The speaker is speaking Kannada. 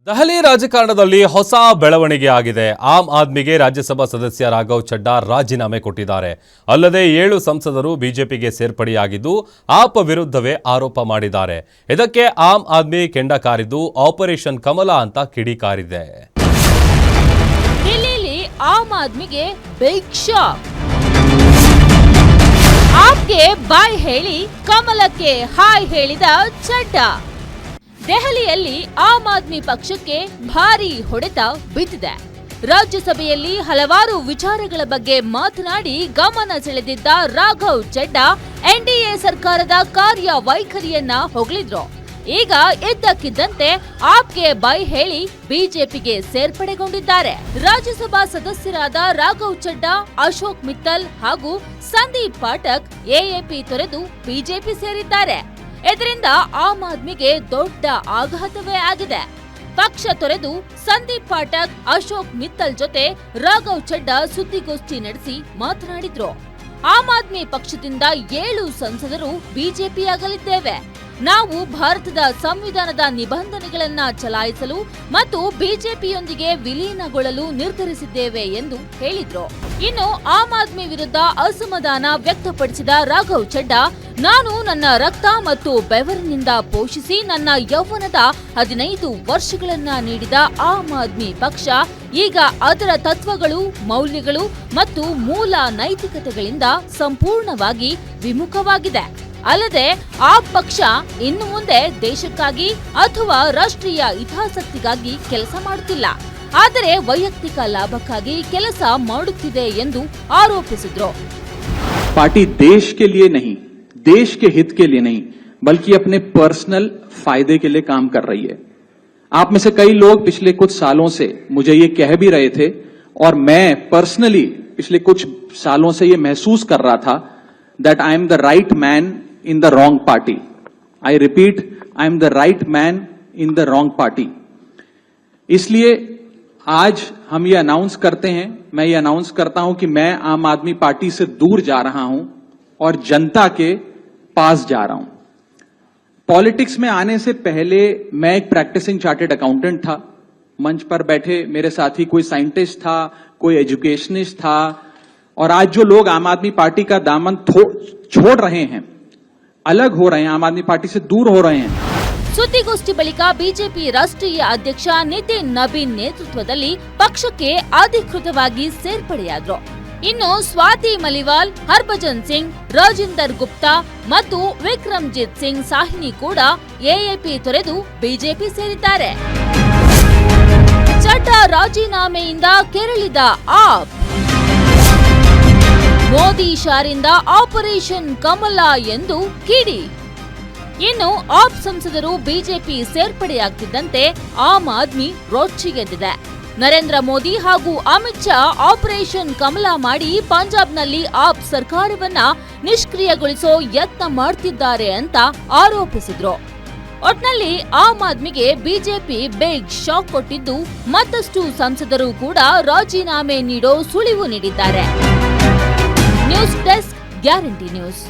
ದೆಹಲಿ ರಾಜಕಾರಣದಲ್ಲಿ ಹೊಸ ಬೆಳವಣಿಗೆ ಆಗಿದೆ. ಆಮ್ ಆದ್ಮಿಗೆ ರಾಜ್ಯಸಭಾ ಸದಸ್ಯ ರಾಘವ್ ಚಡ್ಡಾ ರಾಜೀನಾಮೆ ಕೊಟ್ಟಿದ್ದಾರೆ. ಅಲ್ಲದೆ 7 ಸಂಸದರು ಬಿಜೆಪಿಗೆ ಸೇರ್ಪಡೆಯಾಗಿದ್ದು ಆಪ್ ವಿರುದ್ಧವೇ ಆರೋಪ ಮಾಡಿದ್ದಾರೆ. ಇದಕ್ಕೆ ಆಮ್ ಆದ್ಮಿ ಕೆಂಡ ಕಾರಿದ್ದು ಆಪರೇಷನ್ ಕಮಲ ಅಂತ ಕಿಡಿಕಾರಿದೆ. ದಿಲ್ಲಿಯಲ್ಲಿ ಆಮ್ ಆದ್ಮಿಗೆ ಬಿಗ್ ಶಾಕ್. ಆಪ್ಗೆ ಬಾಯ್ ಹೇಳಿ ಕಮಲಕ್ಕೆ ಹಾಯ್ ಹೇಳಿದ ಚಡ್ಡಾ. ದೆಹಲಿಯಲ್ಲಿ ಆಮ್ ಆದ್ಮಿ ಪಕ್ಷಕ್ಕೆ ಭಾರೀ ಹೊಡೆತ ಬಿದ್ದಿದೆ. ರಾಜ್ಯಸಭೆಯಲ್ಲಿ ಹಲವಾರು ವಿಚಾರಗಳ ಬಗ್ಗೆ ಮಾತನಾಡಿ ಗಮನ ಸೆಳೆದಿದ್ದ ರಾಘವ್ ಚಡ್ಡಾ ಎನ್ಡಿಎ ಸರ್ಕಾರದ ಕಾರ್ಯವೈಖರಿಯನ್ನ ಹೊಗಳಿದ್ರು. ಈಗ ಇದ್ದಕ್ಕಿದ್ದಂತೆ ಆಪ್ಗೆ ಬೈ ಹೇಳಿ ಬಿಜೆಪಿಗೆ ಸೇರ್ಪಡೆಗೊಂಡಿದ್ದಾರೆ. ರಾಜ್ಯಸಭಾ ಸದಸ್ಯರಾದ ರಾಘವ್ ಚಡ್ಡಾ, ಅಶೋಕ್ ಮಿತ್ತಲ್ ಹಾಗೂ ಸಂದೀಪ್ ಪಾಠಕ್ ಎಎಪಿ ತೊರೆದು ಬಿಜೆಪಿ ಸೇರಿದ್ದಾರೆ. ಇದರಿಂದ ಆಮ್ ಆದ್ಮಿಗೆ ದೊಡ್ಡ ಆಘಾತವೇ ಆಗಿದೆ. ಪಕ್ಷ ತೊರೆದು ಸಂದೀಪ್ ಪಾಠಕ್, ಅಶೋಕ್ ಮಿತ್ತಲ್ ಜೊತೆ ರಾಘವ್ ಚಡ್ಡಾ ಸುದ್ದಿಗೋಷ್ಠಿ ನಡೆಸಿ ಮಾತನಾಡಿದ್ರು. ಆಮ್ ಆದ್ಮಿ ಪಕ್ಷದಿಂದ 7 ಸಂಸದರು ಬಿಜೆಪಿಯಾಗಲಿದ್ದೇವೆ. ನಾವು ಭಾರತದ ಸಂವಿಧಾನದ ನಿಬಂಧನೆಗಳನ್ನ ಚಲಾಯಿಸಲು ಮತ್ತು ಬಿಜೆಪಿಯೊಂದಿಗೆ ವಿಲೀನಗೊಳ್ಳಲು ನಿರ್ಧರಿಸಿದ್ದೇವೆ ಎಂದು ಹೇಳಿದ್ರು. ಇನ್ನು ಆಮ್ ಆದ್ಮಿ ವಿರುದ್ಧ ಅಸಮಾಧಾನ ವ್ಯಕ್ತಪಡಿಸಿದ ರಾಘವ್ ಚಡ್ಡಾ, ನಾನು ನನ್ನ ರಕ್ತ ಮತ್ತು ಬೆವರಿನಿಂದ ಪೋಷಿಸಿ ನನ್ನ ಯೌವನದ 15 ವರ್ಷಗಳನ್ನ ನೀಡಿದ ಆಮ್ ಆದ್ಮಿ ಪಕ್ಷ ಈಗ ಅದರ ತತ್ವಗಳು, ಮೌಲ್ಯಗಳು ಮತ್ತು ಮೂಲ ನೈತಿಕತೆಗಳಿಂದ ಸಂಪೂರ್ಣವಾಗಿ ವಿಮುಖವಾಗಿದೆ. ಅಲ್ಲದೆ ಆ ಪಕ್ಷ ಇನ್ನು ಮುಂದೆ ದೇಶಕ್ಕಾಗಿ ಅಥವಾ ರಾಷ್ಟ್ರೀಯ ಹಿತಾಸಕ್ತಿಗಾಗಿ ಕೆಲಸ ಮಾಡುತ್ತಿಲ್ಲ, ಆದರೆ ವೈಯಕ್ತಿಕ ಲಾಭಕ್ಕಾಗಿ ಕೆಲಸ ಮಾಡುತ್ತಿದೆ ಎಂದು ಆರೋಪಿಸಿದ್ರು. पार्टी देश के लिए नहीं, देश के हित के लिए नहीं, बल्कि अपने पर्सनल फायदे के लिए काम कर रही है. आप में से कई लोग पिछले कुछ सालों से मुझे ये कह भी रहे थे और मैं पर्सनली पिछले कुछ सालों से ये महसूस कर रहा था that I am the right man in the wrong party. I repeat, I am the right man in the wrong party. इसलिए आज हम ये अनाउंस करते हैं, मैं ये अनाउंस करता हूं कि मैं आम आदमी पार्टी से दूर जा रहा हूं और जनता के पास जा रहा हूं. पॉलिटिक्स में आने से पहले मैं एक प्रैक्टिसिंग चार्टर्ड अकाउंटेंट था. मंच पर बैठे मेरे साथी कोई साइंटिस्ट था, कोई एजुकेशनिस्ट था, और आज जो लोग आम आदमी पार्टी का दामन छोड़ रहे हैं, अलग हो रहे हैं, आम आदमी पार्टी से दूर हो रहे हैं. ಸುದ್ದಿಗೋಷ್ಠಿ ಬಳಿಕ ಬಿಜೆಪಿ ರಾಷ್ಟ್ರೀಯ ಅಧ್ಯಕ್ಷ ನಿತಿನ್ ನಬೀನ್ ನೇತೃತ್ವದಲ್ಲಿ ಪಕ್ಷಕ್ಕೆ ಅಧಿಕೃತವಾಗಿ ಸೇರ್ಪಡೆಯಾದರು. ಇನ್ನು ಸ್ವಾತಿ ಮಲಿವಾಲ್, ಹರ್ಭಜನ್ ಸಿಂಗ್, ರಾಜಿಂದರ್ ಗುಪ್ತಾ ಮತ್ತು ವಿಕ್ರಮ್ಜಿತ್ ಸಿಂಗ್ ಸಾಹಿನಿ ಕೂಡ ಎಎಪಿ ತೊರೆದು ಬಿಜೆಪಿ ಸೇರಿದ್ದಾರೆ. ಚಡ್ಡಾ ರಾಜೀನಾಮೆಯಿಂದ ಕೆರಳಿದ ಆಪ್, ಮೋದಿ ಶಾರಿಂದ ಆಪರೇಷನ್ ಕಮಲ ಎಂದು ಕಿಡಿ. ಇನ್ನು ಆಪ್ ಸಂಸದರು ಬಿಜೆಪಿ ಸೇರ್ಪಡೆಯಾಗ್ತಿದ್ದಂತೆ ಆಮ್ ಆದ್ಮಿ ರೊಚ್ಚಿಗೆದ್ದಿದೆ. ನರೇಂದ್ರ ಮೋದಿ ಹಾಗೂ ಅಮಿತ್ ಶಾ ಆಪರೇಷನ್ ಕಮಲ ಮಾಡಿ ಪಂಜಾಬ್ನಲ್ಲಿ ಆಪ್ ಸರ್ಕಾರವನ್ನ ನಿಷ್ಕ್ರಿಯಗೊಳಿಸೋ ಯತ್ನ ಮಾಡ್ತಿದ್ದಾರೆ ಅಂತ ಆರೋಪಿಸಿದ್ರು. ಒಟ್ನಲ್ಲಿ ಆಮ್ ಆದ್ಮಿಗೆ ಬಿಜೆಪಿ ಬಿಗ್ ಶಾಕ್ ಕೊಟ್ಟಿದ್ದು, ಮತ್ತಷ್ಟು ಸಂಸದರು ಕೂಡ ರಾಜೀನಾಮೆ ನೀಡೋ ಸುಳಿವು ನೀಡಿದ್ದಾರೆ. News desk, guarantee news.